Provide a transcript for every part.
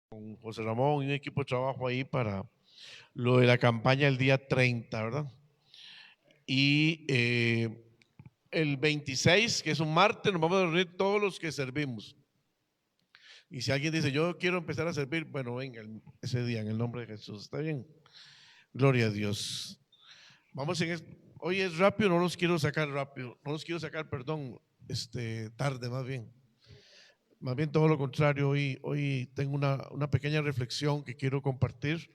con José Ramón y un equipo de trabajo ahí para lo de la campaña el día 30, ¿verdad? Y el 26, que es un martes, nos vamos a reunir todos los que servimos. Y si alguien dice, yo quiero empezar a servir, bueno, venga ese día en el nombre de Jesús. ¿Está bien? Gloria a Dios. Vamos hoy es rápido, no los quiero sacar rápido, no los quiero sacar, perdón, tarde más bien. Más bien todo lo contrario, hoy tengo una pequeña reflexión que quiero compartir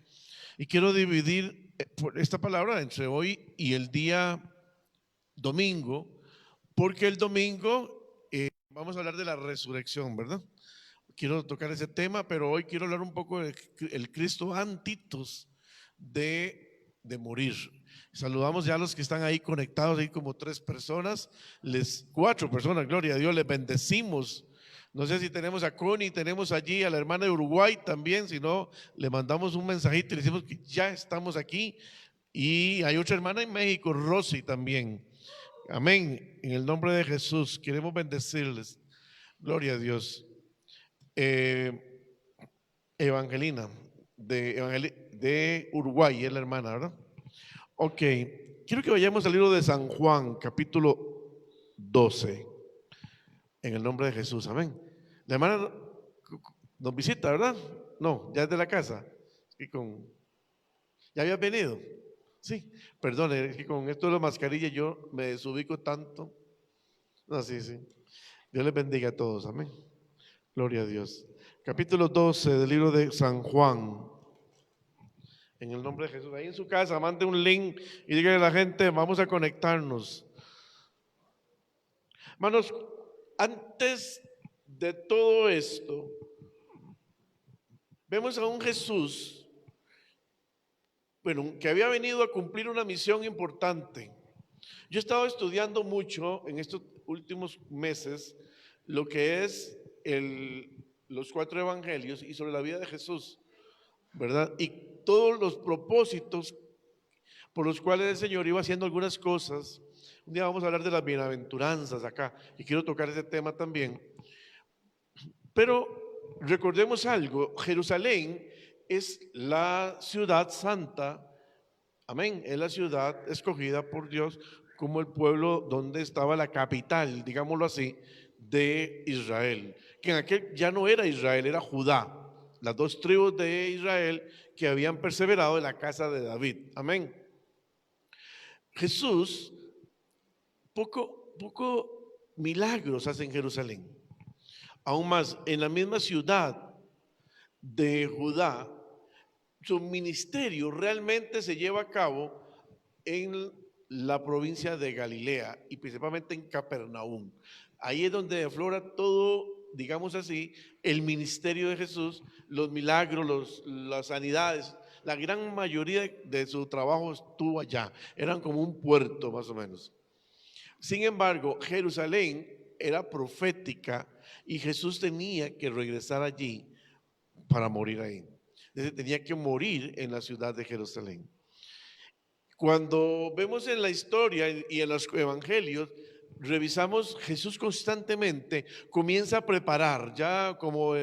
y quiero dividir esta palabra entre hoy y el día domingo, porque el domingo vamos a hablar de la resurrección, ¿verdad? Quiero tocar ese tema, pero hoy quiero hablar un poco del Cristo antitos de morir. Saludamos ya a los que están ahí conectados, ahí como 3 personas, 4 personas, gloria a Dios, les bendecimos. No sé si tenemos a Connie, tenemos allí a la hermana de Uruguay también, si no, le mandamos un mensajito y le decimos que ya estamos aquí. Y hay otra hermana en México, Rosy también. Amén. En el nombre de Jesús, queremos bendecirles. Gloria a Dios. Evangelina, de Uruguay, es la hermana, ¿verdad? Ok, quiero que vayamos al libro de San Juan, capítulo 12, en el nombre de Jesús, amén. La hermana nos visita, ¿verdad? No, ya es de la casa. ¿Ya habías venido? Sí, perdone, es que con esto de la mascarilla yo me desubico tanto. No, sí, sí. Dios les bendiga a todos, amén. Gloria a Dios. Capítulo 12 del libro de San Juan. En el nombre de Jesús. Ahí en su casa, mande un link y dígale a la gente, vamos a conectarnos. Hermanos, antes de todo esto, vemos a un Jesús, bueno, que había venido a cumplir una misión importante. Yo he estado estudiando mucho en estos últimos meses lo que es los 4 evangelios y sobre la vida de Jesús, ¿verdad? Y todos los propósitos por los cuales el Señor iba haciendo algunas cosas. Un día vamos a hablar de las bienaventuranzas acá y quiero tocar ese tema también. Pero recordemos algo, Jerusalén es la ciudad santa, amén, es la ciudad escogida por Dios como el pueblo donde estaba la capital, digámoslo así, de Israel, que en aquel ya no era Israel, era Judá, las 2 tribus de Israel que habían perseverado en la casa de David, amén. Jesús, poco milagros hace en Jerusalén. Aún más, en la misma ciudad de Judá, su ministerio realmente se lleva a cabo en la provincia de Galilea y principalmente en Capernaum. Ahí es donde aflora todo, digamos así, el ministerio de Jesús, los milagros, las sanidades. La gran mayoría de su trabajo estuvo allá, eran como un puerto más o menos. Sin embargo, Jerusalén era profética y Jesús tenía que regresar allí para morir ahí. Tenía que morir en la ciudad de Jerusalén. Cuando vemos en la historia y en los evangelios, revisamos, Jesús constantemente comienza a preparar, ya como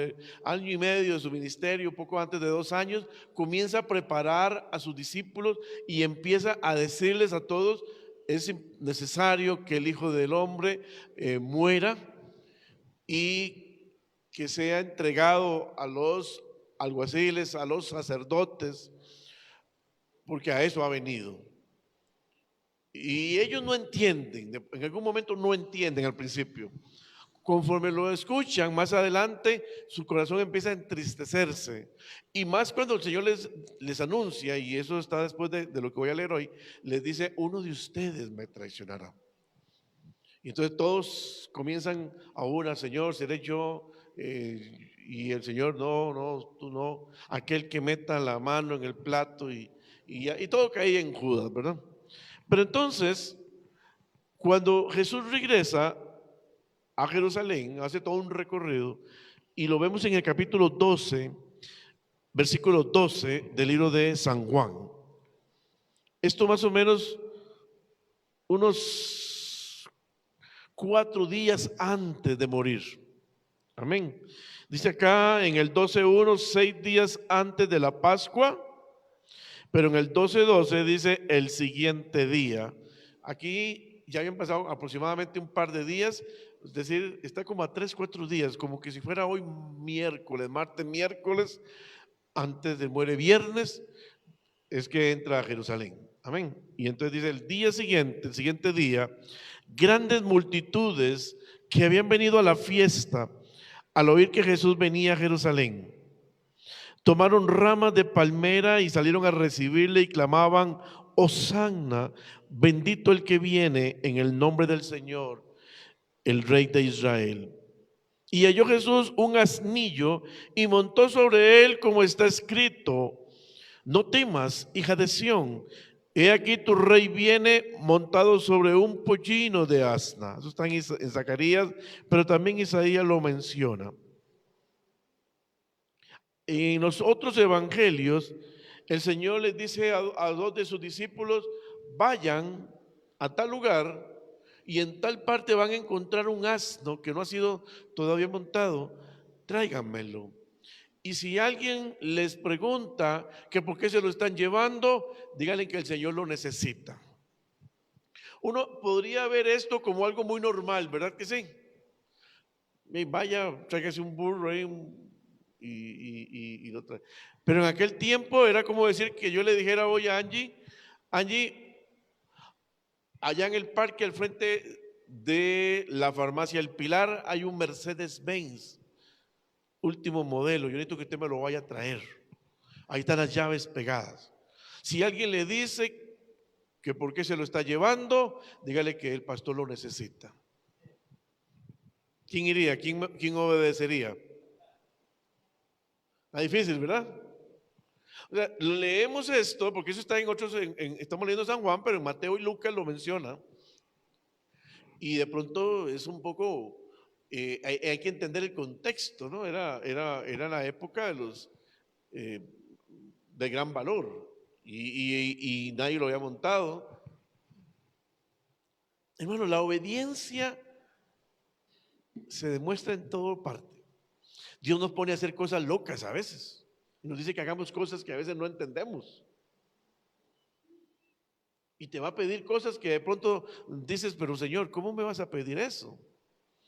año y medio de su ministerio, poco antes de 2 años, comienza a preparar a sus discípulos y empieza a decirles a todos, es necesario que el Hijo del Hombre muera y que sea entregado a los alguaciles, a los sacerdotes, porque a eso ha venido. Y ellos no entienden, en algún momento no entienden al principio. Conforme lo escuchan, más adelante su corazón empieza a entristecerse. Y más cuando el Señor les anuncia, y eso está después de lo que voy a leer hoy, les dice, uno de ustedes me traicionará. Y entonces todos comienzan ahora, Señor, seré yo. Y el Señor, no, tú no. Aquel que meta la mano en el plato y todo caía en Judas, ¿verdad? Pero entonces, cuando Jesús regresa a Jerusalén, hace todo un recorrido, y lo vemos en el capítulo 12, versículo 12 del libro de San Juan. Esto más o menos unos 4 días antes de morir. Amén. Dice acá en el 12:1, 6 días antes de la Pascua, pero en el 12:12 dice el siguiente día. Aquí ya habían pasado aproximadamente un par de días, es decir, está como a 3, 4 días, como que si fuera hoy miércoles, martes, miércoles, antes de muere viernes, es que entra a Jerusalén. Amén. Y entonces dice el día siguiente, el siguiente día, grandes multitudes que habían venido a la fiesta al oír que Jesús venía a Jerusalén, tomaron ramas de palmera y salieron a recibirle y clamaban: Hosanna, bendito el que viene en el nombre del Señor, el Rey de Israel. Y halló Jesús un asnillo y montó sobre él, como está escrito: no temas, hija de Sión, he aquí tu rey viene montado sobre un pollino de asna. Eso está en Zacarías, pero también Isaías lo menciona. En los otros evangelios, el Señor les dice a 2 de sus discípulos: vayan a tal lugar y en tal parte van a encontrar un asno que no ha sido todavía montado, tráiganmelo. Y si alguien les pregunta que por qué se lo están llevando, díganle que el Señor lo necesita. Uno podría ver esto como algo muy normal, ¿verdad que sí? Vaya, tráigase un burro ahí y lo trae. Pero en aquel tiempo era como decir que yo le dijera hoy a Angie, allá en el parque al frente de la farmacia El Pilar hay un Mercedes-Benz, último modelo, yo necesito que usted me lo vaya a traer. Ahí están las llaves pegadas. Si alguien le dice que por qué se lo está llevando, dígale que el pastor lo necesita. ¿Quién iría? ¿Quién obedecería? Está difícil, ¿verdad? O sea, leemos esto porque eso está en otros, estamos leyendo San Juan, pero en Mateo y Lucas lo menciona. Y de pronto es un poco, hay que entender el contexto, ¿no? Era la época de los de gran valor y nadie lo había montado. Hermano, la obediencia se demuestra en toda parte. Dios nos pone a hacer cosas locas a veces. Nos dice que hagamos cosas que a veces no entendemos. Y te va a pedir cosas que de pronto dices: pero Señor, ¿cómo me vas a pedir eso?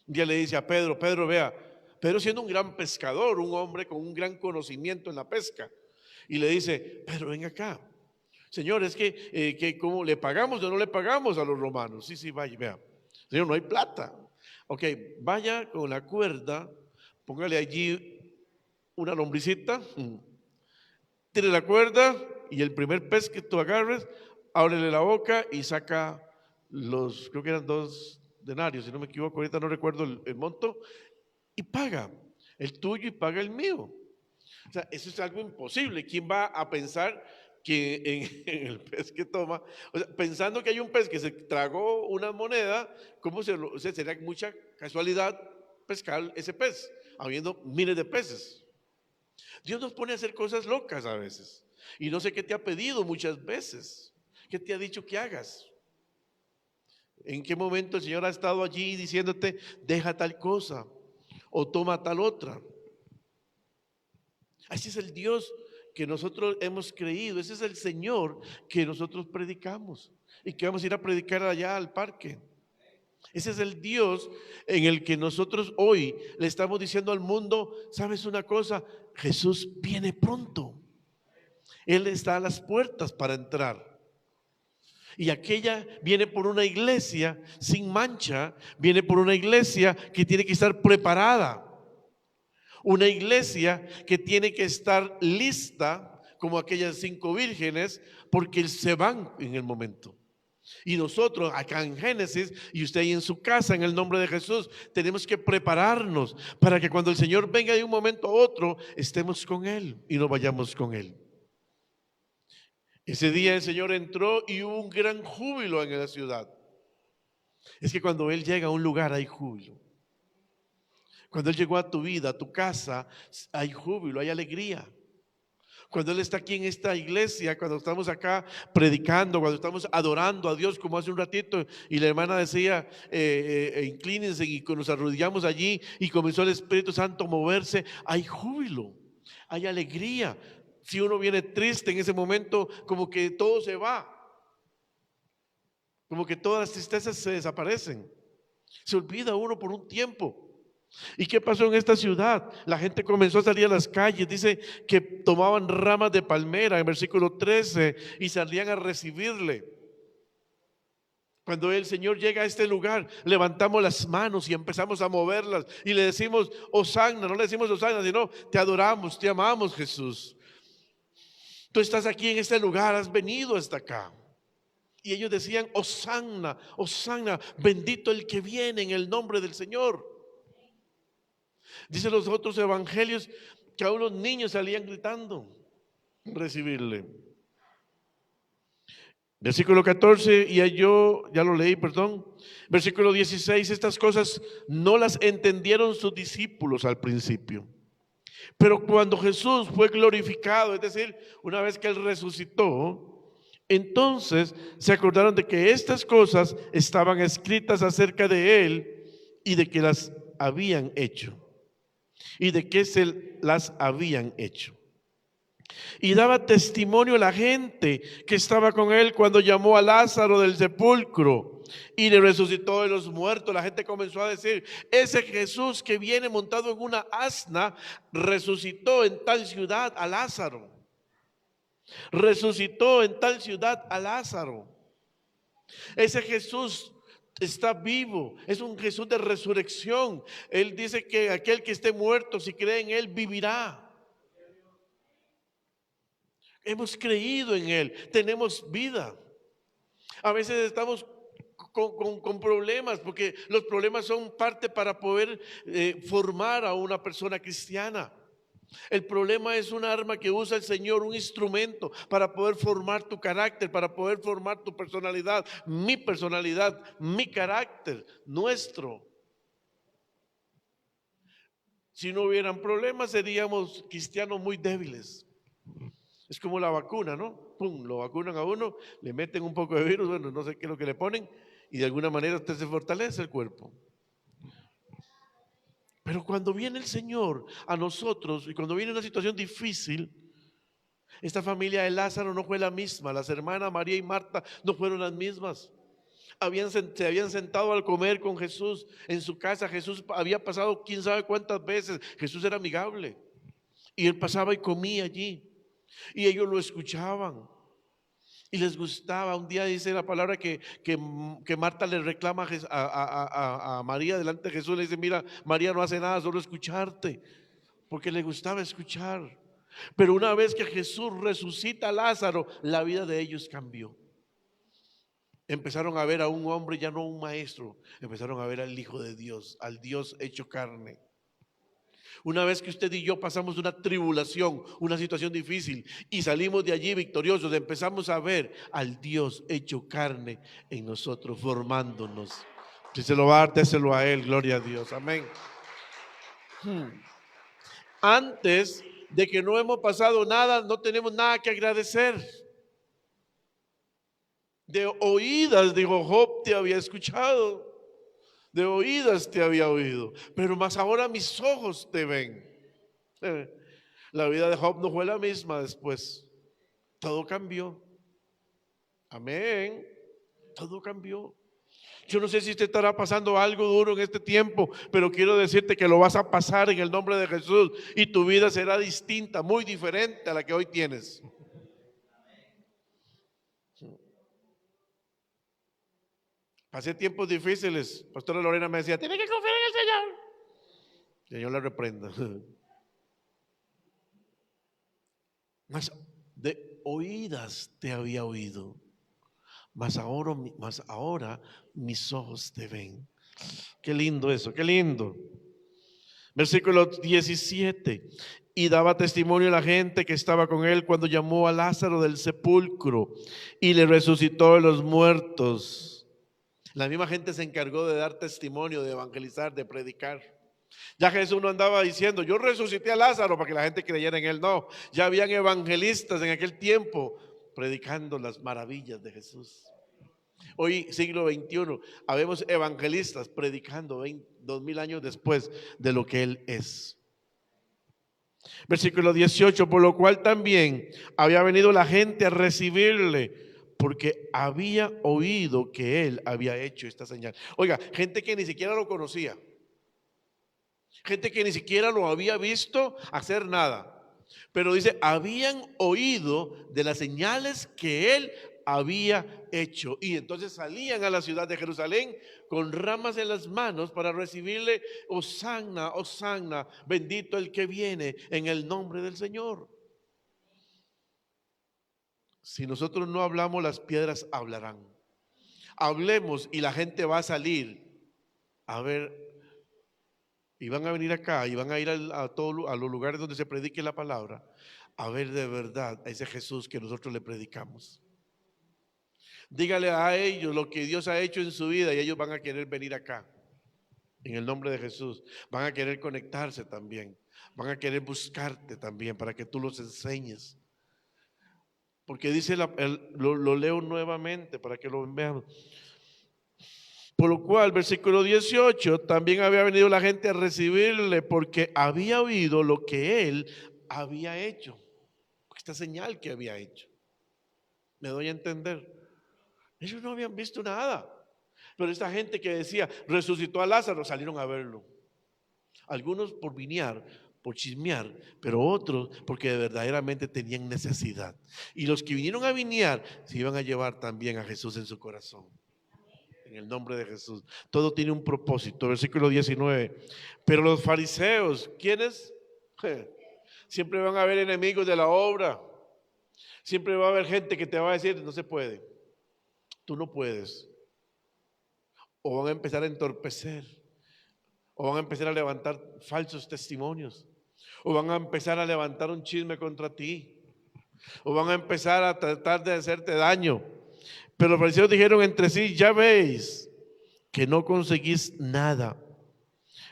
Un día le dice a Pedro: Pedro, vea, Pedro siendo un gran pescador, un hombre con un gran conocimiento en la pesca, y le dice: Pedro, ven acá. Señor, es que ¿cómo le pagamos o no le pagamos a los romanos? Sí, vaya, vea. Señor, no hay plata. Ok, vaya con la cuerda, póngale allí una lombricita, tire la cuerda y el primer pez que tú agarres, ábrele la boca y saca creo que eran 2 denarios, si no me equivoco, ahorita no recuerdo el monto, y paga el tuyo y paga el mío. O sea, eso es algo imposible. ¿Quién va a pensar que en el pez que toma, o sea, pensando que hay un pez que se tragó una moneda, ¿cómo o sea, sería mucha casualidad pescar ese pez, habiendo miles de peces? Dios nos pone a hacer cosas locas a veces. Y no sé qué te ha pedido muchas veces. ¿Qué te ha dicho que hagas? ¿En qué momento el Señor ha estado allí diciéndote: deja tal cosa o toma tal otra? Así es el Dios que nosotros hemos creído. Ese es el Señor que nosotros predicamos y que vamos a ir a predicar allá al parque. Ese es el Dios en el que nosotros hoy le estamos diciendo al mundo: ¿sabes una cosa? Jesús viene pronto. Él está a las puertas para entrar. Y aquella viene por una iglesia sin mancha, viene por una iglesia que tiene que estar preparada. Una iglesia que tiene que estar lista como aquellas 5 vírgenes, porque se van en el momento. Y nosotros acá en Génesis y usted ahí en su casa, en el nombre de Jesús, tenemos que prepararnos para que cuando el Señor venga de un momento a otro, estemos con Él y no vayamos con Él. Ese día el Señor entró y hubo un gran júbilo en la ciudad. Es que cuando Él llega a un lugar hay júbilo. Cuando Él llegó a tu vida, a tu casa, hay júbilo, hay alegría. Cuando Él está aquí en esta iglesia, cuando estamos acá predicando, cuando estamos adorando a Dios, como hace un ratito, y la hermana decía, inclínense, y nos arrodillamos allí y comenzó el Espíritu Santo a moverse, hay júbilo, hay alegría. Si uno viene triste en ese momento, como que todo se va, como que todas las tristezas se desaparecen, se olvida uno por un tiempo. ¿Y qué pasó en esta ciudad? La gente comenzó a salir a las calles, dice que tomaban ramas de palmera en versículo 13 y salían a recibirle. Cuando el Señor llega a este lugar, levantamos las manos y empezamos a moverlas y le decimos Hosanna, no le decimos Hosanna, sino te adoramos, te amamos, Jesús. Tú estás aquí en este lugar, has venido hasta acá. Y ellos decían Hosanna, Hosanna, bendito el que viene en el nombre del Señor. Dice los otros evangelios que aún los niños salían gritando recibirle. Versículo 14, y yo ya lo leí, perdón. Versículo 16, estas cosas no las entendieron sus discípulos al principio. Pero cuando Jesús fue glorificado, es decir, una vez que Él resucitó, entonces se acordaron de que estas cosas estaban escritas acerca de Él y de que las habían hecho. Y de qué se las habían hecho. Y daba testimonio a la gente que estaba con él cuando llamó a Lázaro del sepulcro y le resucitó de los muertos. La gente comenzó a decir, ese Jesús que viene montado en una asna resucitó en tal ciudad a Lázaro. Resucitó en tal ciudad a Lázaro. Ese Jesús está vivo, es un Jesús de resurrección. Él dice que aquel que esté muerto, si cree en Él, vivirá. Hemos creído en Él, tenemos vida. A veces estamos con problemas, porque los problemas son parte para poder formar a una persona cristiana. El problema es un arma que usa el Señor, un instrumento para poder formar tu carácter, para poder formar tu personalidad, mi carácter, nuestro. Si no hubieran problemas, seríamos cristianos muy débiles. Es como la vacuna, ¿no? Pum, lo vacunan a uno, le meten un poco de virus, bueno, no sé qué es lo que le ponen, y de alguna manera usted se fortalece el cuerpo. Pero cuando viene el Señor a nosotros y cuando viene una situación difícil, esta familia de Lázaro no fue la misma, las hermanas María y Marta no fueron las mismas. Se habían sentado al comer con Jesús en su casa. Jesús había pasado quién sabe cuántas veces. Jesús era amigable y él pasaba y comía allí y ellos lo escuchaban y les gustaba. Un día dice la palabra que Marta le reclama a María delante de Jesús, le dice, mira, María no hace nada, solo escucharte, porque le gustaba escuchar. Pero una vez que Jesús resucita a Lázaro, la vida de ellos cambió. Empezaron a ver a un hombre, ya no un maestro, empezaron a ver al Hijo de Dios, al Dios hecho carne. Una vez que usted y yo pasamos una tribulación, una situación difícil y salimos de allí victoriosos, empezamos a ver al Dios hecho carne en nosotros, formándonos. Si se lo va a dar, déselo a Él, gloria a Dios, amén. Antes de que no hemos pasado nada, no tenemos nada que agradecer. De oídas, dijo Job, te había escuchado. De oídas te había oído, pero más ahora mis ojos te ven. La vida de Job no fue la misma después. Todo cambió. Amén. Todo cambió. Yo no sé si usted estará pasando algo duro en este tiempo, pero quiero decirte que lo vas a pasar en el nombre de Jesús y tu vida será distinta, muy diferente a la que hoy tienes. Pasé tiempos difíciles. Pastora Lorena me decía, tiene que confiar en el Señor. El Señor la reprenda. Mas de oídas te había oído, mas ahora mis ojos te ven. Qué lindo eso, qué lindo. Versículo 17. Y daba testimonio a la gente que estaba con él cuando llamó a Lázaro del sepulcro y le resucitó de los muertos. La misma gente se encargó de dar testimonio, de evangelizar, de predicar. Ya Jesús no andaba diciendo, yo resucité a Lázaro para que la gente creyera en él. No, ya habían evangelistas en aquel tiempo predicando las maravillas de Jesús. Hoy, siglo XXI, habemos evangelistas predicando 2000 años después de lo que Él es. Versículo 18, por lo cual también había venido la gente a recibirle, porque había oído que Él había hecho esta señal. Oiga, gente que ni siquiera lo conocía, gente que ni siquiera lo había visto hacer nada. Pero dice, habían oído de las señales que Él había hecho. Y entonces salían a la ciudad de Jerusalén con ramas en las manos para recibirle: Hosanna, Hosanna, bendito el que viene en el nombre del Señor. Si nosotros no hablamos, las piedras hablarán. Hablemos y la gente va a salir a ver, y van a venir acá y van a ir a los lugares donde se predique la palabra, a ver de verdad a ese Jesús que nosotros le predicamos. Dígale a ellos lo que Dios ha hecho en su vida y ellos van a querer venir acá, en el nombre de Jesús. Van a querer conectarse también, van a querer buscarte también para que tú los enseñes. Porque dice, lo leo nuevamente para que lo vean. Por lo cual, versículo 18, también había venido la gente a recibirle porque había oído lo que Él había hecho, esta señal que había hecho. ¿Me doy a entender? Ellos no habían visto nada, pero esta gente que decía resucitó a Lázaro, salieron a verlo. Algunos por vinear, por chismear, pero otros porque verdaderamente tenían necesidad. Y los que vinieron a vinear se iban a llevar también a Jesús en su corazón. En el nombre de Jesús. Todo tiene un propósito. Versículo 19. Pero los fariseos, ¿quiénes? Siempre van a haber enemigos de la obra. Siempre va a haber gente que te va a decir, no se puede. Tú no puedes. O van a empezar a entorpecer. O van a empezar a levantar falsos testimonios. O van a empezar a levantar un chisme contra ti. O van a empezar a tratar de hacerte daño. Pero los fariseos dijeron entre sí, ya veis que no conseguís nada.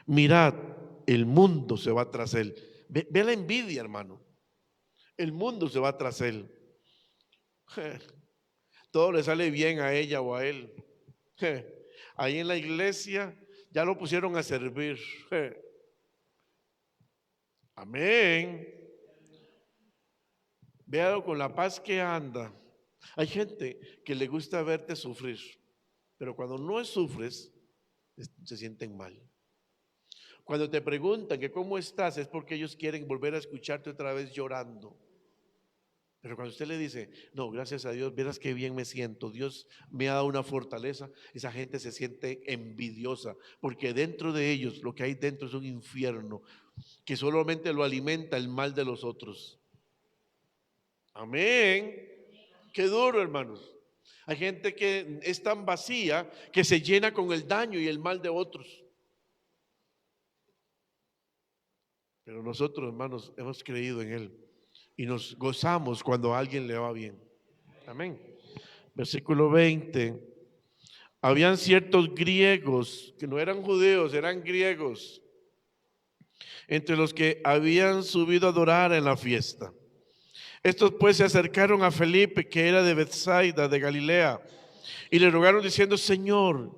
Mirad, el mundo se va tras él. Ve la envidia, hermano. El mundo se va tras él. Todo le sale bien a ella o a él. Ahí en la iglesia ya lo pusieron a servir. Amén. Véalo con la paz que anda. Hay gente que le gusta verte sufrir, pero cuando no sufres, se sienten mal. Cuando te preguntan que cómo estás, es porque ellos quieren volver a escucharte otra vez llorando. Pero cuando usted le dice, no, gracias a Dios, verás qué bien me siento, Dios me ha dado una fortaleza, esa gente se siente envidiosa, porque dentro de ellos, lo que hay dentro es un infierno, que solamente lo alimenta el mal de los otros. Amén. Qué duro, hermanos. Hay gente que es tan vacía que se llena con el daño y el mal de otros. Pero nosotros, hermanos, hemos creído en Él y nos gozamos cuando a alguien le va bien. Amén. Versículo 20. Habían ciertos griegos que no eran judíos, eran griegos, entre los que habían subido a adorar en la fiesta. Estos pues se acercaron a Felipe, que era de Bethsaida, de Galilea, y le rogaron diciendo, Señor,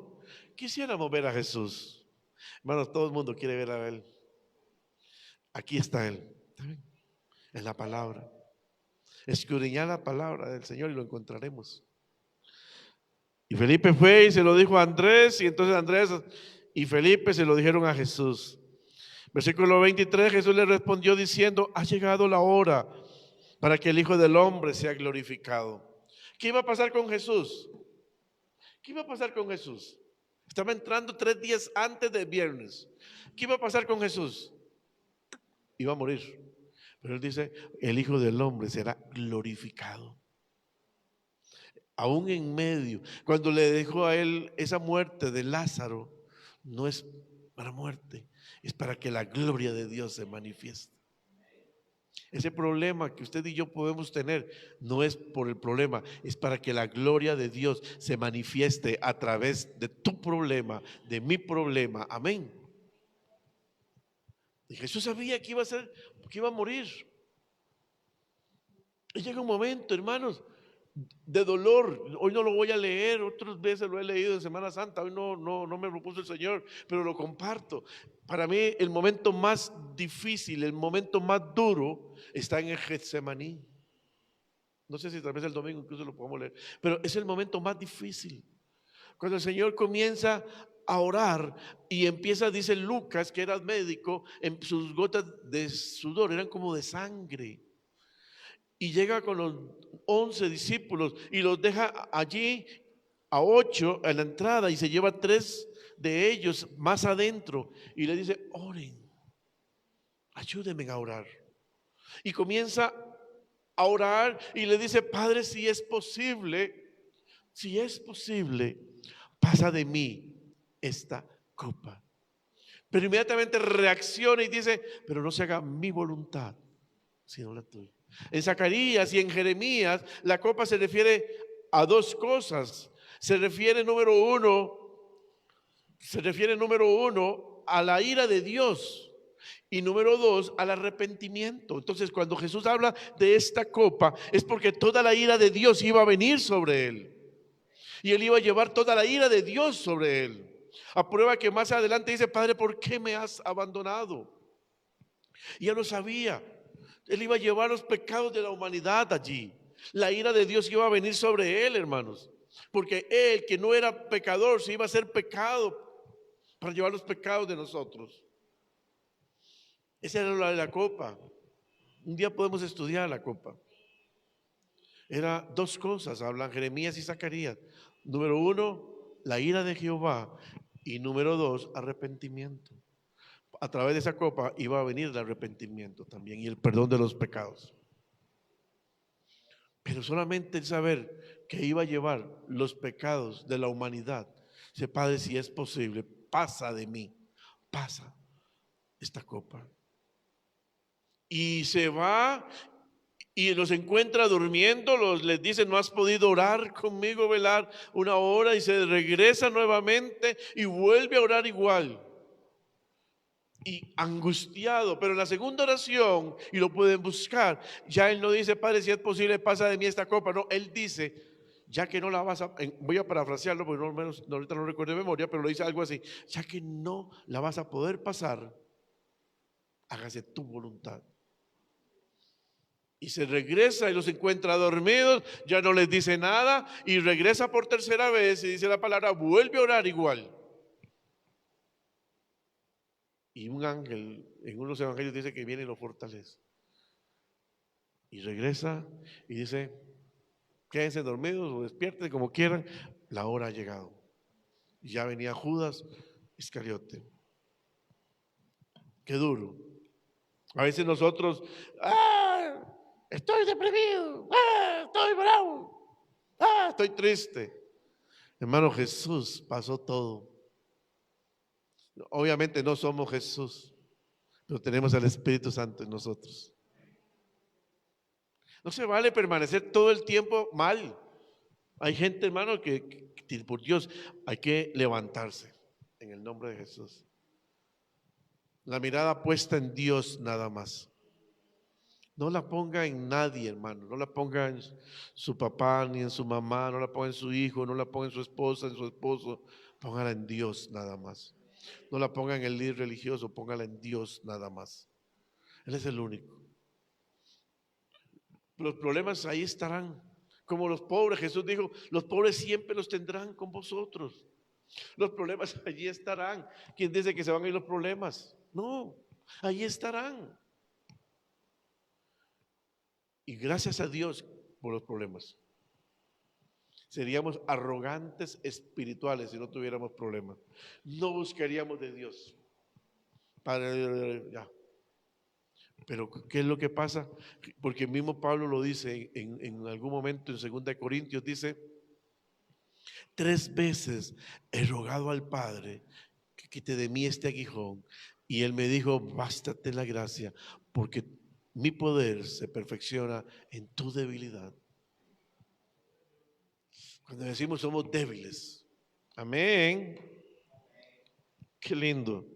quisiéramos ver a Jesús. Hermanos, todo el mundo quiere ver a Él. Aquí está Él, en la palabra. Escudriñar la palabra del Señor y lo encontraremos. Y Felipe fue y se lo dijo a Andrés, y entonces Andrés y Felipe se lo dijeron a Jesús. Versículo 23, Jesús le respondió diciendo, ha llegado la hora para que el Hijo del Hombre sea glorificado. ¿Qué iba a pasar con Jesús? ¿Qué iba a pasar con Jesús? Estaba entrando 3 días antes del viernes. ¿Qué iba a pasar con Jesús? Iba a morir. Pero él dice, el Hijo del Hombre será glorificado. Aún en medio, cuando le dejó a él esa muerte de Lázaro, no es para muerte, es para que la gloria de Dios se manifieste. Ese problema que usted y yo podemos tener no es por el problema, es para que la gloria de Dios se manifieste a través de tu problema, de mi problema. Amén. Y Jesús sabía que que iba a morir. Y llega un momento, hermanos, de dolor. Hoy no lo voy a leer, otras veces lo he leído en Semana Santa. Hoy no me propuso el Señor, pero lo comparto. Para mí el momento más difícil, el momento más duro está en el Getsemaní. No sé si tal vez el domingo incluso lo podemos leer, pero es el momento más difícil. Cuando el Señor comienza a orar y empieza, dice Lucas, que era médico, en sus gotas de sudor eran como de sangre. Y llega con los 11 discípulos y los deja allí a 8 en la entrada y se lleva 3 de ellos más adentro y le dice: oren, ayúdenme a orar. Y comienza a orar y le dice: Padre, si es posible, pasa de mí esta copa. Pero inmediatamente reacciona y dice: pero no se haga mi voluntad, sino la tuya. En Zacarías y en Jeremías, la copa se refiere a dos cosas. Se refiere, número uno, a la ira de Dios. Y número 2, al arrepentimiento. Entonces, cuando Jesús habla de esta copa, es porque toda la ira de Dios iba a venir sobre él. Y él iba a llevar toda la ira de Dios sobre él. A prueba que más adelante dice: Padre, ¿por qué me has abandonado? Y él lo sabía. Él iba a llevar los pecados de la humanidad allí. La ira de Dios iba a venir sobre él, hermanos. Porque él, que no era pecador, se iba a hacer pecado para llevar los pecados de nosotros. Esa era la copa. Un día podemos estudiar la copa. Era dos cosas, hablan Jeremías y Zacarías. Número 1, la ira de Jehová. Y número 2, arrepentimiento. A través de esa copa iba a venir el arrepentimiento también y el perdón de los pecados. Pero solamente el saber que iba a llevar los pecados de la humanidad. Dice: Padre, si es posible, pasa de mí, pasa esta copa. Y se va y los encuentra durmiendo, les dice: no has podido orar conmigo, velar una hora, y se regresa nuevamente y vuelve a orar igual. Y angustiado, pero en la segunda oración, y lo pueden buscar, ya él no dice: Padre, si es posible, pasa de mí esta copa. No, él dice: ya que no la vas a, voy a parafrasearlo porque ahorita no recuerdo de memoria, pero lo dice algo así: ya que no la vas a poder pasar, hágase tu voluntad. Y se regresa y los encuentra dormidos, ya no les dice nada, y regresa por tercera vez y dice la palabra: vuelve a orar igual. Y un ángel en unos evangelios dice que viene y lo fortalece. Y regresa y dice: quédense dormidos o despierten como quieran, la hora ha llegado. Y ya venía Judas Iscariote. Qué duro. A veces nosotros: estoy deprimido, estoy bravo, estoy triste. Hermano, Jesús pasó todo. Obviamente no somos Jesús, pero tenemos al Espíritu Santo en nosotros. No se vale permanecer todo el tiempo mal. Hay gente, hermano, que por Dios hay que levantarse en el nombre de Jesús. La mirada puesta en Dios nada más. No la ponga en nadie, hermano. No la ponga en su papá ni en su mamá. No la ponga en su hijo. No la ponga en su esposa, en su esposo. Póngala en Dios nada más. No la ponga en el líder religioso. Póngala en Dios nada más. Él es el único. Los problemas ahí estarán. Como los pobres, Jesús dijo: los pobres siempre los tendrán con vosotros. Los problemas allí estarán. ¿Quién dice que se van a ir los problemas? No, allí estarán. Y gracias a Dios por los problemas. Seríamos arrogantes espirituales si no tuviéramos problemas. No buscaríamos de Dios. Ya. Pero ¿qué es lo que pasa? Porque el mismo Pablo lo dice en algún momento en 2 Corintios, dice: 3 veces he rogado al Padre que quite de mí este aguijón, y él me dijo: bástate la gracia, porque mi poder se perfecciona en tu debilidad. Cuando decimos somos débiles, amén, qué lindo.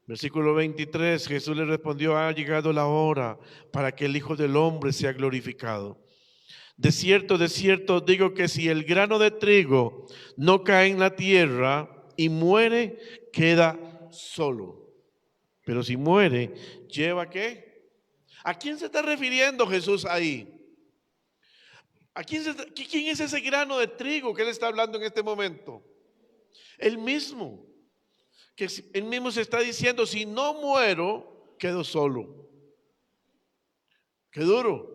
Versículo 23, Jesús le respondió: ha llegado la hora para que el Hijo del Hombre sea glorificado. De cierto os digo que si el grano de trigo no cae en la tierra y muere, queda solo. Pero si muere, ¿lleva qué? ¿A quién se está refiriendo Jesús ahí? ¿Quién es ese grano de trigo que él está hablando en este momento? Él mismo. Que él mismo se está diciendo: si no muero, quedo solo. Qué duro.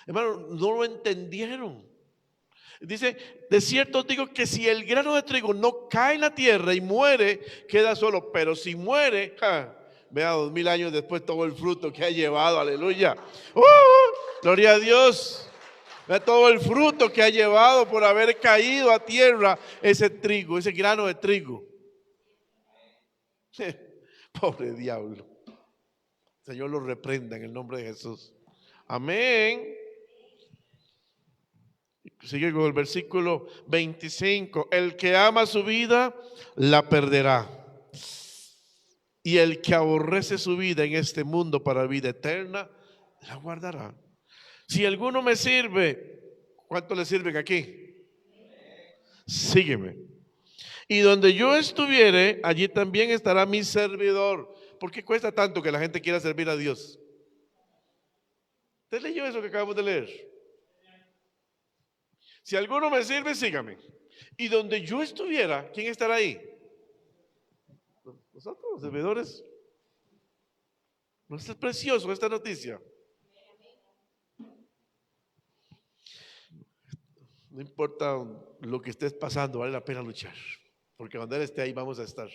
Hermano, no lo entendieron. Dice: de cierto os digo que si el grano de trigo no cae en la tierra y muere, queda solo. Pero si muere, vea 2000 años después todo el fruto que ha llevado. Aleluya. Gloria a Dios. Vea todo el fruto que ha llevado por haber caído a tierra ese trigo, ese grano de trigo. Pobre diablo. Señor lo reprenda en el nombre de Jesús. Amén. Sigue con el versículo 25. El que ama su vida, la perderá. Y el que aborrece su vida en este mundo para vida eterna, la guardará. Si alguno me sirve, ¿cuánto le sirven aquí? Sígueme. Y donde yo estuviere, allí también estará mi servidor. ¿Por qué cuesta tanto que la gente quiera servir a Dios? ¿Usted leyó eso que acabamos de leer? Si alguno me sirve, sígame. Y donde yo estuviera, ¿quién estará ahí? Nosotros, los servidores. ¿No es precioso esta noticia? No importa lo que estés pasando, vale la pena luchar. Porque cuando Él esté ahí, vamos a estar.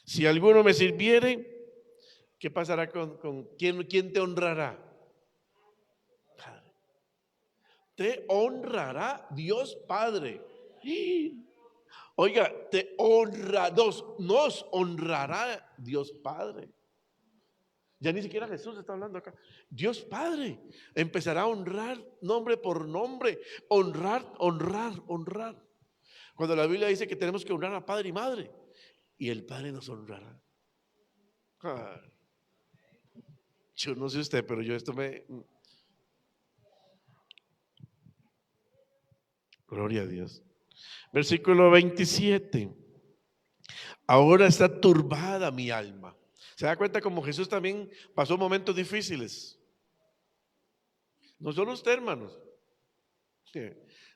Si alguno me sirviere, ¿qué pasará con quién te honrará? Te honrará Dios Padre. Oiga, nos honrará Dios Padre. Ya ni siquiera Jesús está hablando acá. Dios Padre empezará a honrar nombre por nombre. Honrar. Cuando la Biblia dice que tenemos que honrar a padre y madre, y el Padre nos honrará. Yo no sé usted, pero yo Gloria a Dios. Versículo 27. Ahora está turbada mi alma. ¿Se da cuenta como Jesús también pasó momentos difíciles? No solo usted, hermanos,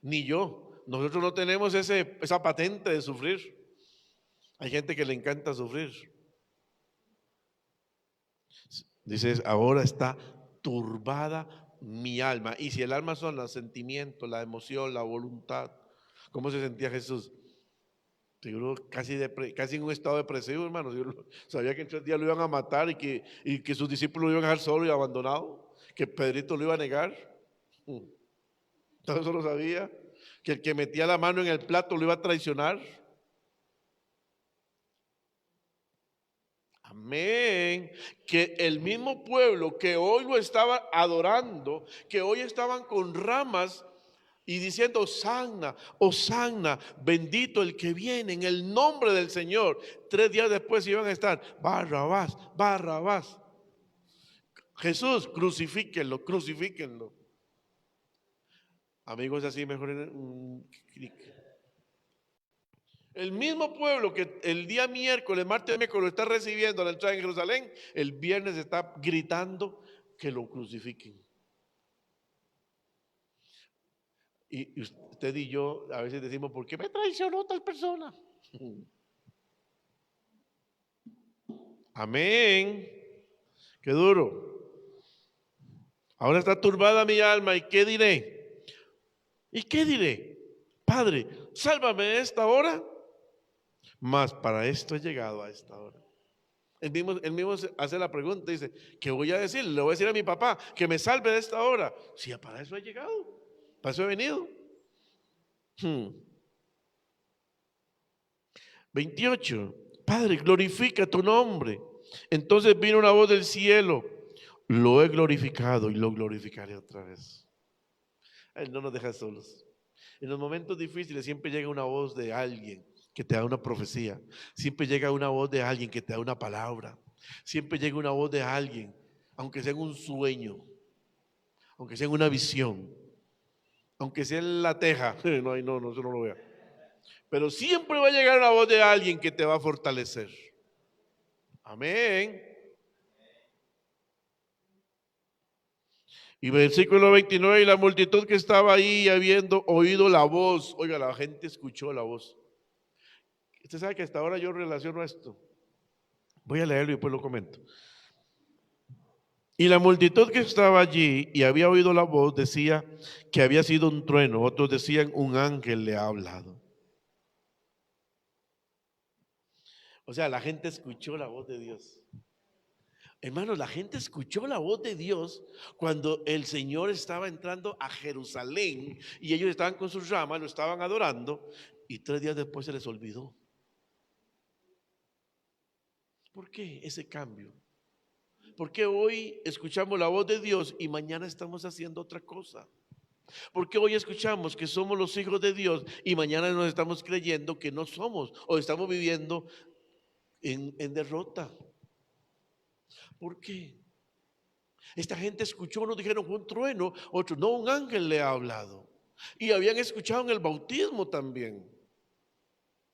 ni yo. Nosotros no tenemos esa patente de sufrir. Hay gente que le encanta sufrir. Dice: ahora está turbada mi alma. Y si el alma son los sentimientos, la emoción, la voluntad. ¿Cómo se sentía Jesús? Seguro casi en un estado depresivo, hermanos. Sabía que en 3 días lo iban a matar y que sus discípulos lo iban a dejar solo y abandonado, que Pedrito lo iba a negar. Todo eso lo sabía. Que el que metía la mano en el plato lo iba a traicionar. Amén. Que el mismo pueblo que hoy lo estaba adorando, que hoy estaban con ramas y diciendo: Hosanna, Hosanna, bendito el que viene en el nombre del Señor. 3 días después iban a estar: Barrabás, Barrabás. Jesús, crucifíquenlo. Amigos, así mejor. El mismo pueblo que el día miércoles, martes, miércoles lo está recibiendo a la entrada en Jerusalén, el viernes está gritando que lo crucifiquen. Y usted y yo a veces decimos: ¿por qué me traicionó tal persona? Amén. Qué duro. Ahora está turbada mi alma. ¿Y qué diré? Padre, sálvame de esta hora. Mas para esto he llegado a esta hora. Él mismo hace la pregunta, dice: ¿qué voy a decir? Le voy a decir a mi papá que me salve de esta hora. Si para eso he llegado, para eso he venido. 28. Padre, glorifica tu nombre. Entonces vino una voz del cielo: lo he glorificado y lo glorificaré otra vez. Él no nos deja solos. En los momentos difíciles siempre llega una voz de alguien que te da una profecía. Siempre llega una voz de alguien que te da una palabra. Siempre llega una voz de alguien, aunque sea en un sueño, aunque sea en una visión, aunque sea en la teja. No, no, eso no lo vea. Pero siempre va a llegar una voz de alguien que te va a fortalecer. Amén. Y versículo 29, y la multitud que estaba ahí habiendo oído la voz, oiga, la gente escuchó la voz. Usted sabe que hasta ahora yo relaciono esto. Voy a leerlo y después lo comento. Y la multitud que estaba allí y había oído la voz decía que había sido un trueno, otros decían un ángel le ha hablado. O sea, la gente escuchó la voz de Dios. Hermanos, la gente escuchó la voz de Dios cuando el Señor estaba entrando a Jerusalén y ellos estaban con sus ramas, lo estaban adorando y 3 días después se les olvidó. ¿Por qué ese cambio? ¿Por qué hoy escuchamos la voz de Dios y mañana estamos haciendo otra cosa? ¿Por qué hoy escuchamos que somos los hijos de Dios y mañana nos estamos creyendo que no somos o estamos viviendo en derrota? ¿Por qué? Esta gente escuchó, nos dijeron fue un trueno, otros no, un ángel le ha hablado. Y habían escuchado en el bautismo también,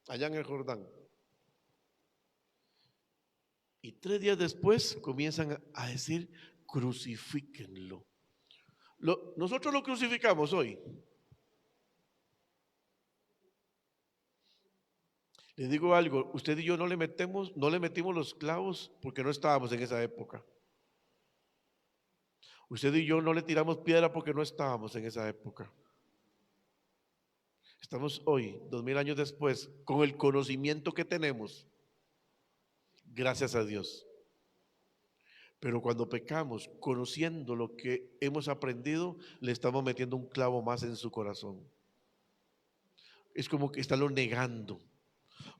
allá en el Jordán. Y 3 días después comienzan a decir, crucifíquenlo. Nosotros lo crucificamos hoy. Les digo algo, usted y yo no le metimos los clavos porque no estábamos en esa época. Usted y yo no le tiramos piedra porque no estábamos en esa época. Estamos hoy, 2000 años después, con el conocimiento que tenemos, gracias a Dios. Pero cuando pecamos, conociendo lo que hemos aprendido, le estamos metiendo un clavo más en su corazón. Es como que estarlo negando.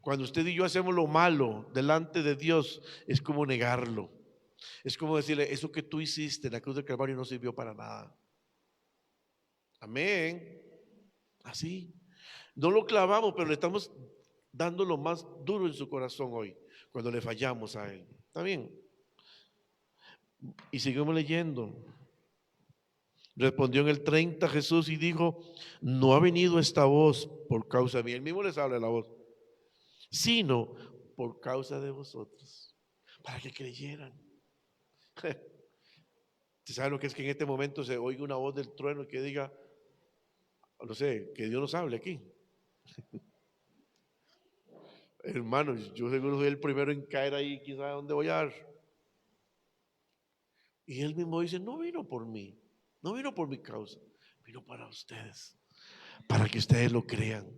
Cuando usted y yo hacemos lo malo delante de Dios, es como negarlo. Es como decirle, eso que tú hiciste en la cruz del Calvario no sirvió para nada. Amén. Así. No lo clavamos, pero le estamos dando lo más duro en su corazón hoy, cuando le fallamos a Él. ¿Está bien? Y seguimos leyendo. Respondió en el 30 Jesús y dijo, no ha venido esta voz por causa mía. Él mismo les habla la voz, sino por causa de vosotros, para que creyeran. ¿Usted sabe lo que es que en este momento se oiga una voz del trueno que diga, no sé, que Dios nos hable aquí? Hermanos, yo seguro soy el primero en caer ahí, quién sabe dónde voy a dar. Y él mismo dice, no vino por mí, no vino por mi causa, vino para ustedes, para que ustedes lo crean.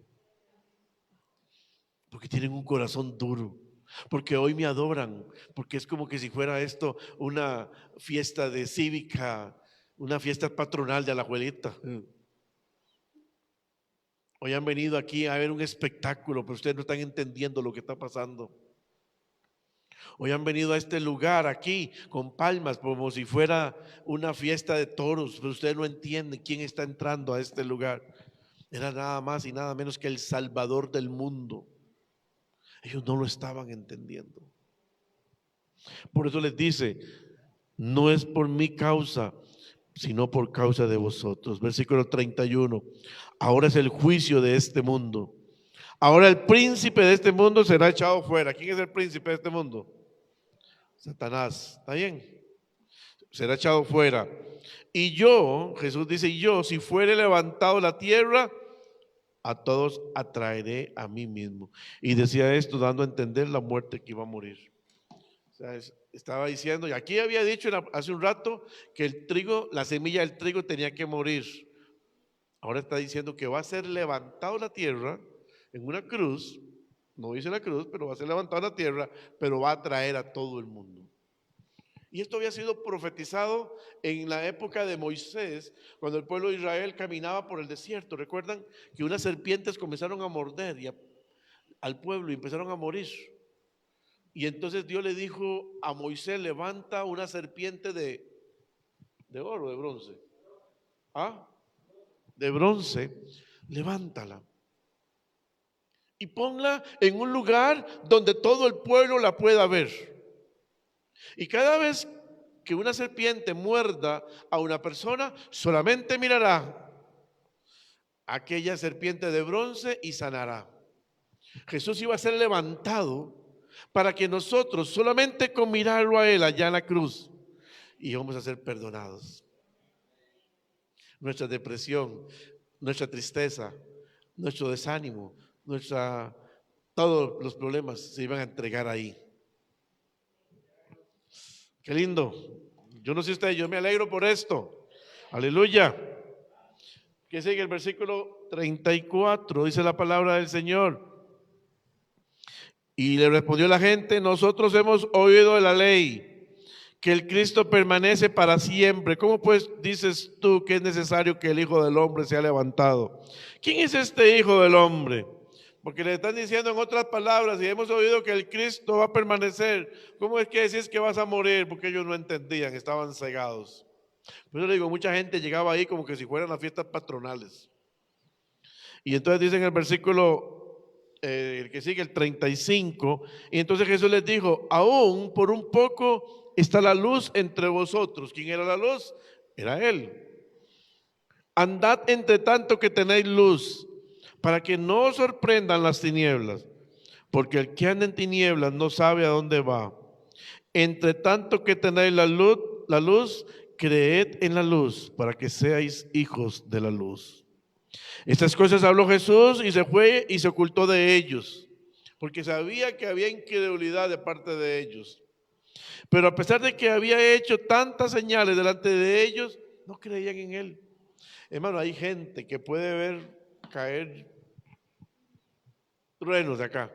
Porque tienen un corazón duro, porque hoy me adoran, porque es como que si fuera esto una fiesta de cívica, una fiesta patronal de Alajuelita. Hoy han venido aquí a ver un espectáculo, pero ustedes no están entendiendo lo que está pasando. Hoy han venido a este lugar aquí con palmas como si fuera una fiesta de toros, pero ustedes no entienden quién está entrando a este lugar. Era nada más y nada menos que el Salvador del mundo. Ellos no lo estaban entendiendo. Por eso les dice, no es por mi causa, sino por causa de vosotros. Versículo 31. Ahora es el juicio de este mundo. Ahora el príncipe de este mundo será echado fuera. ¿Quién es el príncipe de este mundo? Satanás. ¿Está bien? Será echado fuera. Y yo, Jesús dice, y yo, si fuere levantado la tierra, a todos atraeré a mí mismo. Y decía esto dando a entender la muerte que iba a morir. O sea, estaba diciendo, y aquí había dicho hace un rato que el trigo, la semilla del trigo tenía que morir. Ahora está diciendo que va a ser levantado la tierra en una cruz, no dice la cruz, pero va a ser levantado la tierra, pero va a traer a todo el mundo. Y esto había sido profetizado en la época de Moisés, cuando el pueblo de Israel caminaba por el desierto. Recuerdan que unas serpientes comenzaron a morder al pueblo y empezaron a morir. Y entonces Dios le dijo a Moisés, levanta una serpiente de oro, de bronce. ¿Ah? De bronce, levántala y ponla en un lugar donde todo el pueblo la pueda ver. Y cada vez que una serpiente muerda a una persona, solamente mirará aquella serpiente de bronce y sanará. Jesús iba a ser levantado para que nosotros, solamente con mirarlo a Él allá en la cruz, íbamos a ser perdonados. Nuestra depresión, nuestra tristeza, nuestro desánimo, todos los problemas se iban a entregar ahí. Qué lindo. Yo no sé usted, yo me alegro por esto. Aleluya. Que sigue el versículo 34, dice la palabra del Señor. Y le respondió la gente: nosotros hemos oído de la ley, que el Cristo permanece para siempre. ¿Cómo pues dices tú que es necesario que el Hijo del Hombre sea levantado? ¿Quién es este Hijo del Hombre? Porque le están diciendo en otras palabras, y hemos oído que el Cristo va a permanecer. ¿Cómo es que decís que vas a morir? Porque ellos no entendían, estaban cegados. Por eso le digo, mucha gente llegaba ahí como que si fueran las fiestas patronales. Y entonces dice en el versículo, el que sigue, el 35, y entonces Jesús les dijo: aún por un poco está la luz entre vosotros. ¿Quién era la luz? Era Él. Andad entre tanto que tenéis luz, para que no os sorprendan las tinieblas, porque el que anda en tinieblas no sabe a dónde va. Entre tanto que tenéis la luz, creed en la luz, para que seáis hijos de la luz. Estas cosas habló Jesús y se fue y se ocultó de ellos, porque sabía que había incredulidad de parte de ellos. Pero a pesar de que había hecho tantas señales delante de ellos, no creían en Él. Hermano, hay gente que puede ver caer truenos de acá.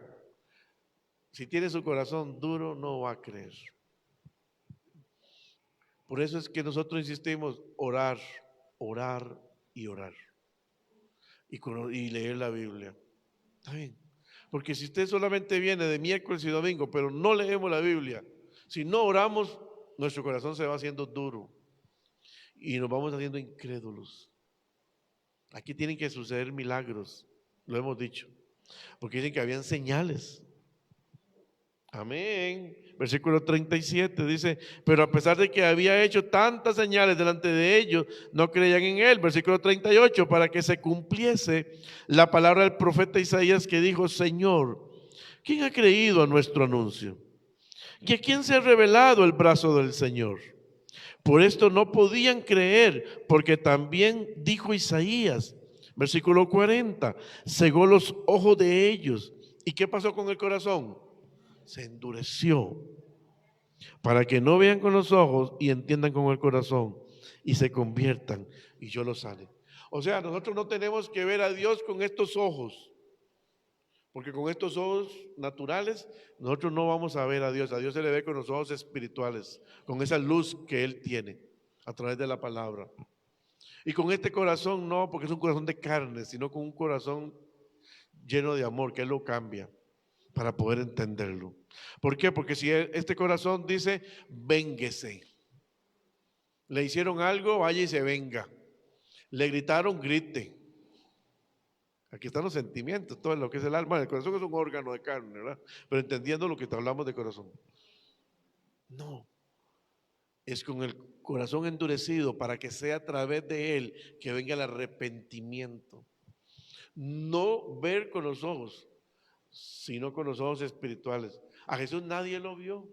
Si tiene su corazón duro, no va a creer. Por eso es que nosotros insistimos: orar, orar y orar. Y leer la Biblia. ¿Está bien? Porque si usted solamente viene de miércoles y domingo, pero no leemos la Biblia, si no oramos, nuestro corazón se va haciendo duro y nos vamos haciendo incrédulos. Aquí tienen que suceder milagros, lo hemos dicho, porque dicen que habían señales. Amén. Versículo 37 dice: pero a pesar de que había hecho tantas señales delante de ellos, no creían en Él. Versículo 38, para que se cumpliese la palabra del profeta Isaías, que dijo: Señor, ¿quién ha creído a nuestro anuncio? ¿Y a quién se ha revelado el brazo del Señor? Por esto no podían creer, porque también dijo Isaías, versículo 40, cegó los ojos de ellos. ¿Y qué pasó con el corazón? Se endureció, para que no vean con los ojos y entiendan con el corazón y se conviertan y yo los sane. O sea, nosotros no tenemos que ver a Dios con estos ojos, porque con estos ojos naturales nosotros no vamos a ver a Dios se le ve con los ojos espirituales, con esa luz que Él tiene a través de la palabra. Y con este corazón no, porque es un corazón de carne, sino con un corazón lleno de amor, que Él lo cambia para poder entenderlo. ¿Por qué? Porque si este corazón dice: vénguese, le hicieron algo, vaya y se venga, le gritaron, grite. Aquí están los sentimientos, todo lo que es el alma. El corazón es un órgano de carne, ¿verdad? Pero entendiendo lo que hablamos de corazón. No, es con el corazón endurecido, para que sea a través de él que venga el arrepentimiento. No ver con los ojos, sino con los ojos espirituales. A Jesús nadie lo vio,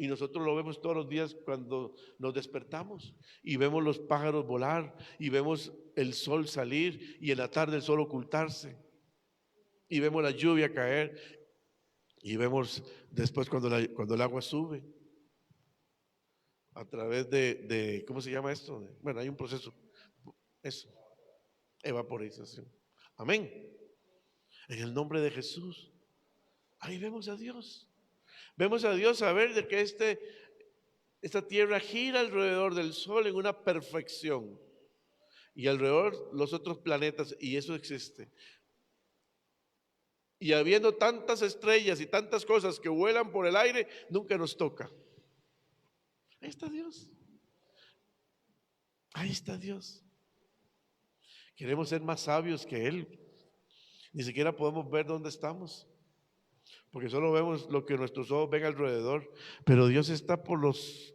y nosotros lo vemos todos los días cuando nos despertamos y vemos los pájaros volar y vemos el sol salir y en la tarde el sol ocultarse y vemos la lluvia caer y vemos después cuando el agua sube a través de ¿cómo se llama esto? Bueno, hay un proceso, eso, evaporización. Amén. En el nombre de Jesús, ahí vemos a Dios. Vemos a Dios saber de que esta tierra gira alrededor del sol en una perfección y alrededor los otros planetas, y eso existe. Y habiendo tantas estrellas y tantas cosas que vuelan por el aire, nunca nos toca. Ahí está Dios. Ahí está Dios. Queremos ser más sabios que Él. Ni siquiera podemos ver dónde estamos, porque solo vemos lo que nuestros ojos ven alrededor. Pero Dios está por los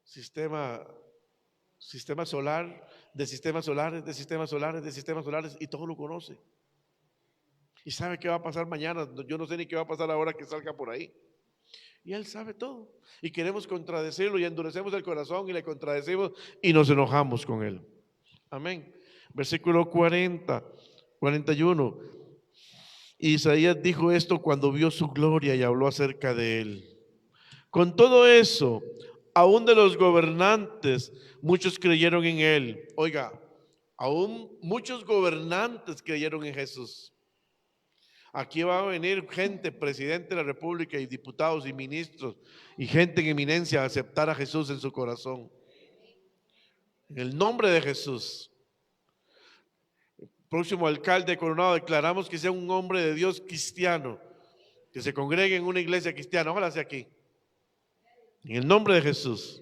sistema solar, de sistemas solares, de sistemas solares, de sistemas solares, y todo lo conoce. Y sabe qué va a pasar mañana. Yo no sé ni qué va a pasar ahora que salga por ahí. Y Él sabe todo. Y queremos contradecirlo y endurecemos el corazón y le contradecimos y nos enojamos con Él. Amén. Versículo 41. Isaías dijo esto cuando vio su gloria y habló acerca de Él. Con todo eso, aún de los gobernantes, muchos creyeron en Él. Oiga, aún muchos gobernantes creyeron en Jesús. Aquí va a venir gente, presidente de la República y diputados y ministros y gente en eminencia a aceptar a Jesús en su corazón. En el nombre de Jesús. Próximo alcalde Coronado, declaramos que sea un hombre de Dios cristiano, que se congregue en una iglesia cristiana. Ojalá sea aquí. En el nombre de Jesús.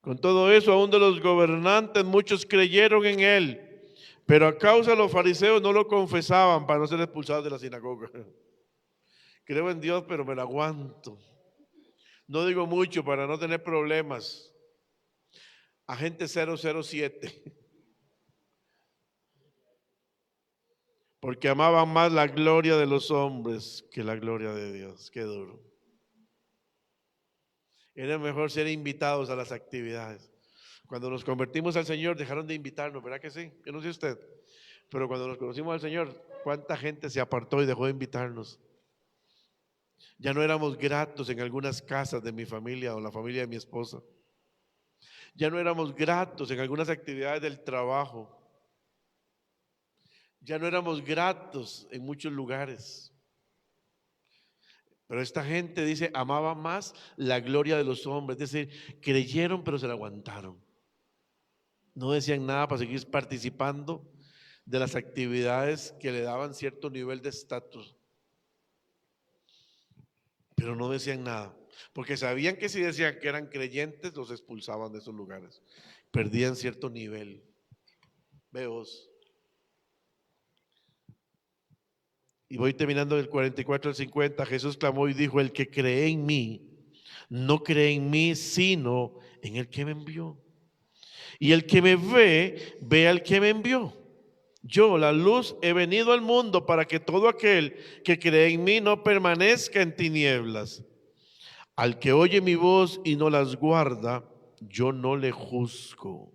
Con todo eso, aún de los gobernantes, muchos creyeron en Él. Pero a causa de los fariseos no lo confesaban para no ser expulsados de la sinagoga. Creo en Dios, pero me lo aguanto. No digo mucho para no tener problemas. Agente 007. Porque amaban más la gloria de los hombres que la gloria de Dios. Qué duro. Era mejor ser invitados a las actividades. Cuando nos convertimos al Señor, dejaron de invitarnos, ¿verdad que sí? Yo no sé usted. Pero cuando nos conocimos al Señor, ¿cuánta gente se apartó y dejó de invitarnos? Ya no éramos gratos en algunas casas de mi familia o la familia de mi esposa. Ya no éramos gratos en algunas actividades del trabajo. Ya no éramos gratos en muchos lugares. Pero esta gente dice, amaba más la gloria de los hombres. Es decir, creyeron pero se la aguantaron. No decían nada para seguir participando de las actividades que le daban cierto nivel de estatus. Pero no decían nada, porque sabían que si decían que eran creyentes, los expulsaban de esos lugares. Perdían cierto nivel. Veos. Y voy terminando del 44 al 50. Jesús clamó y dijo, el que cree en mí, no cree en mí, sino en el que me envió. Y el que me ve, ve al que me envió. Yo, la luz, he venido al mundo para que todo aquel que cree en mí no permanezca en tinieblas. Al que oye mi voz y no las guarda, yo no le juzgo.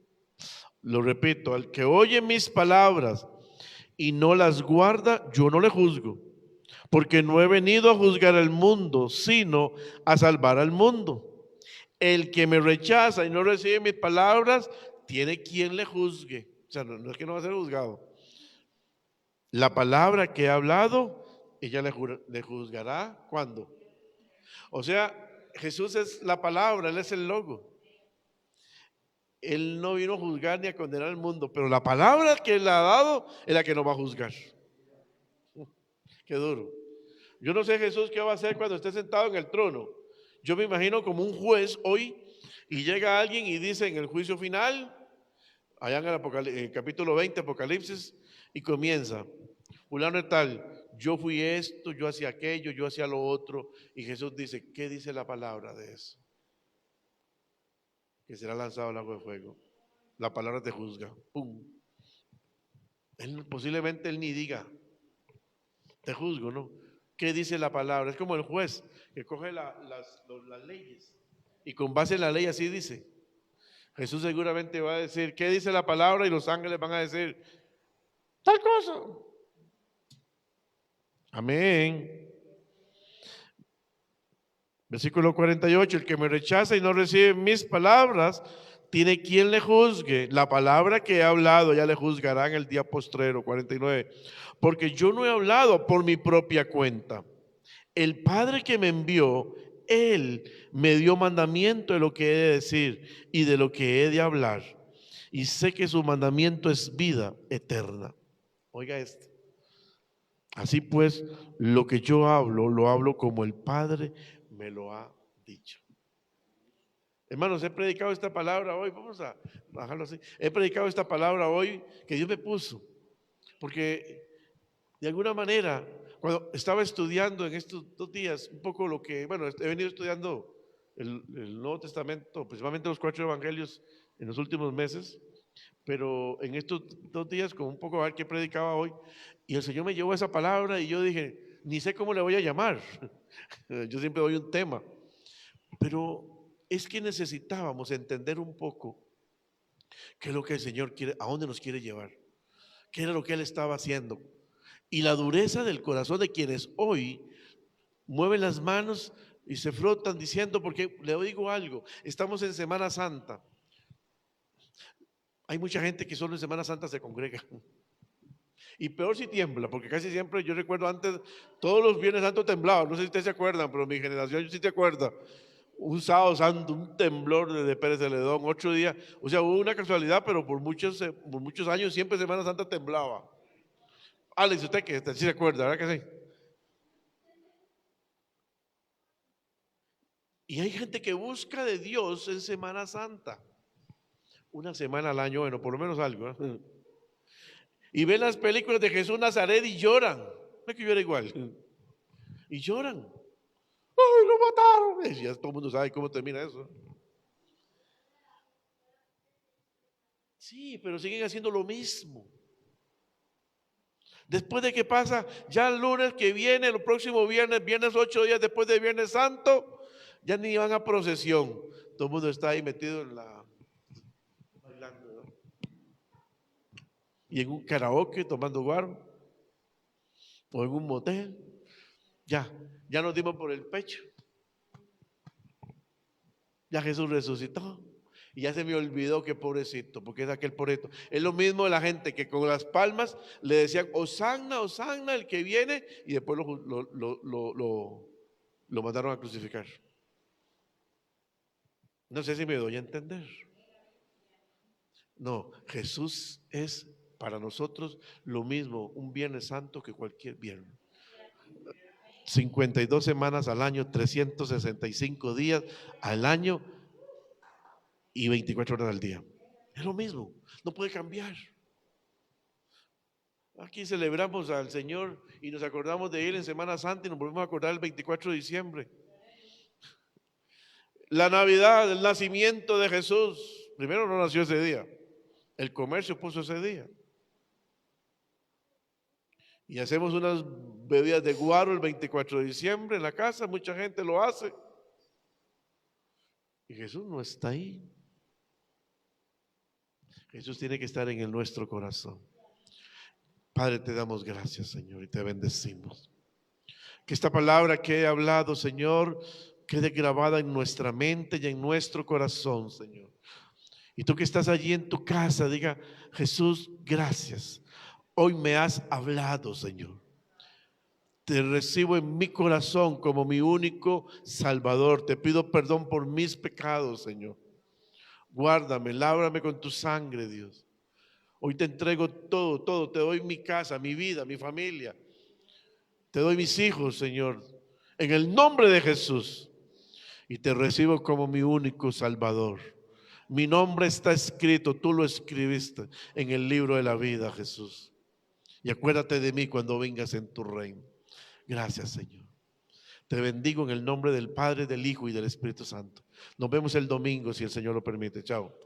Lo repito, al que oye mis palabras y no las guarda, yo no le juzgo. Porque no he venido a juzgar al mundo, sino a salvar al mundo. El que me rechaza y no recibe mis palabras, tiene quien le juzgue. O sea, no es que no va a ser juzgado. La palabra que he hablado, ella le juzgará. ¿Cuándo? O sea, Jesús es la palabra, Él es el logo. Él no vino a juzgar ni a condenar al mundo, pero la palabra que Él ha dado es la que nos va a juzgar. Qué duro. Yo no sé Jesús qué va a hacer cuando esté sentado en el trono. Yo me imagino como un juez hoy y llega alguien y dice en el juicio final, allá en el capítulo 20, Apocalipsis, y comienza, fulano tal, yo fui esto, yo hacía aquello, yo hacía lo otro, y Jesús dice, ¿qué dice la palabra de eso? Que será lanzado al lago de fuego. La palabra te juzga. ¡Pum! Posiblemente él ni diga, te juzgo, ¿no? ¿Qué dice la palabra? Es como el juez que coge las leyes y con base en la ley así dice. Jesús seguramente va a decir, ¿qué dice la palabra? Y los ángeles van a decir, tal cosa. Amén. Versículo 48, el que me rechaza y no recibe mis palabras, tiene quien le juzgue. La palabra que he hablado ya le juzgará en el día postrero. 49, porque yo no he hablado por mi propia cuenta. El Padre que me envió, Él me dio mandamiento de lo que he de decir y de lo que he de hablar. Y sé que su mandamiento es vida eterna. Oiga esto. Así pues, lo que yo hablo, lo hablo como el Padre me lo ha dicho. Hermanos, he predicado esta palabra hoy, vamos a bajarlo así. He predicado esta palabra hoy que Dios me puso, porque de alguna manera, cuando estaba estudiando en estos 2 días, un poco lo que, bueno, he venido estudiando el Nuevo Testamento, principalmente los 4 evangelios en los últimos meses, pero en estos 2 días, como un poco a ver qué predicaba hoy, y el Señor me llevó esa palabra y yo dije, ni sé cómo le voy a llamar. Yo siempre doy un tema, pero es que necesitábamos entender un poco qué es lo que el Señor quiere, a dónde nos quiere llevar, qué era lo que Él estaba haciendo. Y la dureza del corazón de quienes hoy mueven las manos y se frotan diciendo, porque le digo algo, estamos en Semana Santa. Hay mucha gente que solo en Semana Santa se congrega. Y peor si tiembla, porque casi siempre, yo recuerdo antes, todos los Viernes Santos temblaba, no sé si ustedes se acuerdan, pero mi generación sí se acuerda. Un sábado santo, un temblor de Pérez Celedón, 8 días, o sea, hubo una casualidad, pero por muchos años siempre Semana Santa temblaba. Alex, usted que sí se acuerda, ¿verdad que sí? Y hay gente que busca de Dios en Semana Santa. Una semana al año, bueno, por lo menos algo, ¿eh? Y ven las películas de Jesús Nazaret y lloran. No es que llora igual. Y lloran. ¡Ay, lo mataron! Y ya todo el mundo sabe cómo termina eso. Sí, pero siguen haciendo lo mismo. Después de que pasa, ya el lunes que viene, el próximo viernes, viernes 8 días después de Viernes Santo, ya ni van a procesión. Todo el mundo está ahí metido en bailando, ¿no? Y en un karaoke tomando guaro, o en un motel. Ya nos dimos por el pecho. Ya Jesús resucitó. Y ya se me olvidó que pobrecito, porque es aquel pobrecito. Es lo mismo de la gente que con las palmas le decían, Hosanna, Hosanna, el que viene, y después lo mandaron a crucificar. No sé si me doy a entender. No, Jesús es para nosotros lo mismo un Viernes Santo que cualquier viernes. 52 semanas al año, 365 días al año y 24 horas al día. Es lo mismo, no puede cambiar. Aquí celebramos al Señor y nos acordamos de Él en Semana Santa y nos volvemos a acordar el 24 de diciembre. La Navidad, el nacimiento de Jesús. Primero no nació ese día, el comercio puso ese día. Y hacemos unas bebidas de guaro el 24 de diciembre en la casa, mucha gente lo hace. Y Jesús no está ahí. Jesús tiene que estar en nuestro corazón. Padre, te damos gracias, Señor, y te bendecimos. Que esta palabra que he hablado, Señor, quede grabada en nuestra mente y en nuestro corazón, Señor. Y tú que estás allí en tu casa, diga, Jesús, gracias. Hoy me has hablado, Señor. Te recibo en mi corazón como mi único Salvador. Te pido perdón por mis pecados, Señor. Guárdame, lábrame con tu sangre, Dios. Hoy te entrego todo. Te doy mi casa, mi vida, mi familia. Te doy mis hijos, Señor, en el nombre de Jesús. Y te recibo como mi único Salvador. Mi nombre está escrito, tú lo escribiste en el libro de la vida, Jesús. Y acuérdate de mí cuando vengas en tu reino. Gracias, Señor. Te bendigo en el nombre del Padre, del Hijo y del Espíritu Santo. Nos vemos el domingo, si el Señor lo permite. Chao.